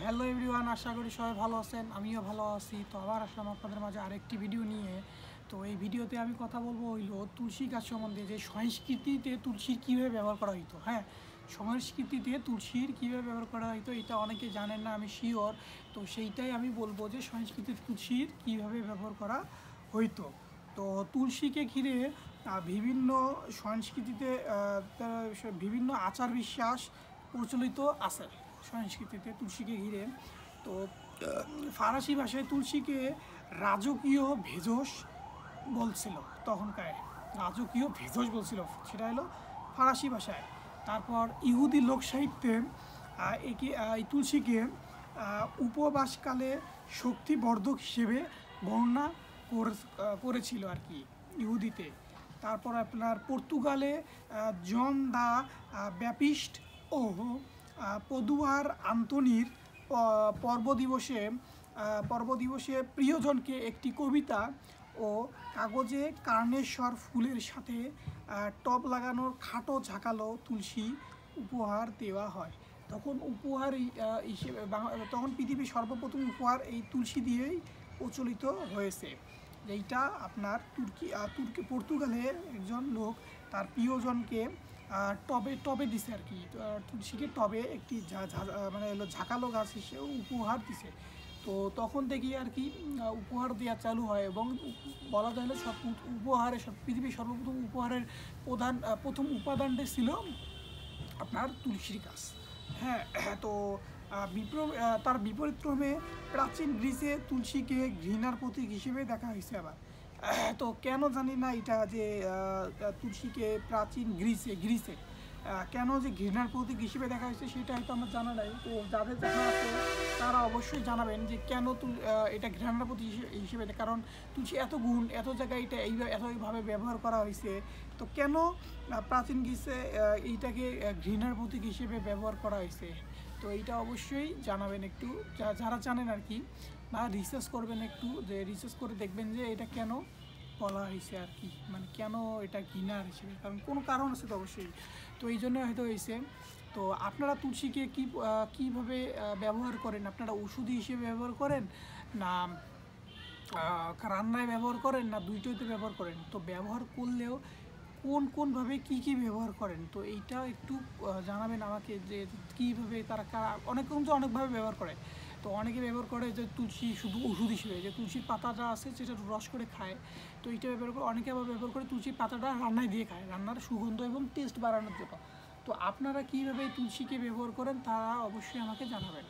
Hello everyone, আশা করি সবাই ভালো আছেন। আমিও ভালো আছি। তো আবার আসলাম আপনাদের মাঝে আরেকটি ভিডিও নিয়ে। তো এই ভিডিওতে আমি কথা বলবো হইলো তুলসী গাছ সম্বন্ধে, যে সংস্কৃতিতে তুলসীর কীভাবে ব্যবহার করা হইতো। হ্যাঁ, সংস্কৃতিতে তুলসীর কীভাবে ব্যবহার করা হইতো এটা অনেকে জানেন না, আমি শিওর। তো সেইটাই আমি বলবো যে সংস্কৃতিতে তুলসীর কীভাবে ব্যবহার করা হইতো। তো তুলসীকে ঘিরে বিভিন্ন সংস্কৃতিতে বিভিন্ন আচার বিশ্বাস প্রচলিত আছে সংস্কৃতিতে তুলসীকে ঘিরে। তো ফারাসি ভাষায় তুলসীকে রাজকীয় ভেষজ বলছিল, তখনকার রাজকীয় ভেষজ বলছিল, সেটা হলো ফারাসি ভাষায়। তারপর ইহুদি লোকসাহিত্যে এই তুলসীকে উপবাসকালে শক্তিবর্ধক হিসেবে বর্ণনা করেছিল আর কি, ইহুদিতে। তারপর আপনার পর্তুগালে জন দা ব্যাপিস্ট ও পদুয়ার আন্তনির পর্বদিবসে প্রিয়জনকে একটি কবিতা ও কাগজে কার্নেশ্বর ফুলের সাথে টব লাগানোর খাটো ঝাঁকালো তুলসী উপহার দেওয়া হয়। তখন উপহার হিসেবে তখন পৃথিবীর সর্বপ্রথম উপহার এই তুলসী দিয়েই প্রচলিত হয়েছে। এইটা আপনার পর্তুগালের একজন লোক তার প্রিয়জনকে টবে দিছে আর কি, তুলসীকে টবে একটি মানে হলো ঝাঁকালো গাছ হিসেবে উপহার দিছে। তো তখন থেকেই আর কি উপহার দেওয়া চালু হয়, এবং বলা যায় সব পৃথিবীর সর্বপ্রথম উপহারের প্রথম উপাদানটা ছিল আপনার তুলসীর গাছ। হ্যাঁ, তো তার বিপরীতক্রমে প্রাচীন গ্রিসে তুলসীকে ঘৃণার প্রতীক হিসেবে দেখা হয়েছে আবার। তো কেন জানি না এটা, যে তুলসীকে প্রাচীন গ্রিসে কেন যে ঘৃণার প্রতীক হিসেবে দেখা হয়েছে সেটা হয়তো আমার জানা নাই। তো যাদের জানা আছে তারা অবশ্যই জানাবেন যে কেন এটা ঘৃণার প্রতীক হিসেবে, কারণ তুলসী এত গুণ, এত জায়গায় এটা এতভাবে ব্যবহার করা হয়েছে। তো কেন প্রাচীন গ্রিসে এইটাকে ঘৃণার প্রতীক হিসেবে ব্যবহার করা হয়েছে, তো এইটা অবশ্যই জানাবেন একটু, যারা জানেন আর কি, বা রিসার্চ করবেন একটু, যে রিসার্চ করে দেখবেন যে এটা কেন বলা হয়েছে আর কি, মানে কেন এটা ঘৃণার হিসেবে, কারণ কোনো কারণ আছে তো অবশ্যই। তো এই জন্য হয়তো হয়েছে। তো আপনারা তুলসীকে কীভাবে ব্যবহার করেন? আপনারা ওষুধি হিসেবে ব্যবহার করেন, না রান্নায় ব্যবহার করেন, না দুইটাতে ব্যবহার করেন? তো ব্যবহার করলেও কোনভাবে কী ব্যবহার করেন, তো এইটা একটু জানাবেন আমাকে, যে কীভাবে তারা অনেকক্ষণ তো অনেকভাবে ব্যবহার করে। তো অনেকে ব্যবহার করে যে তুলসী শুধু ওষুধ হিসেবে, যে তুলসীর পাতাটা আছে সেটা রস করে খায়, তো এইটা ব্যবহার করে। অনেকে আবার ব্যবহার করে তুলসীর পাতাটা রান্নায় দিয়ে খায়, রান্নার সুগন্ধ এবং টেস্ট বাড়ানোর জন্য। তো আপনারা কীভাবে তুলসীকে ব্যবহার করেন তা অবশ্যই আমাকে জানাবেন।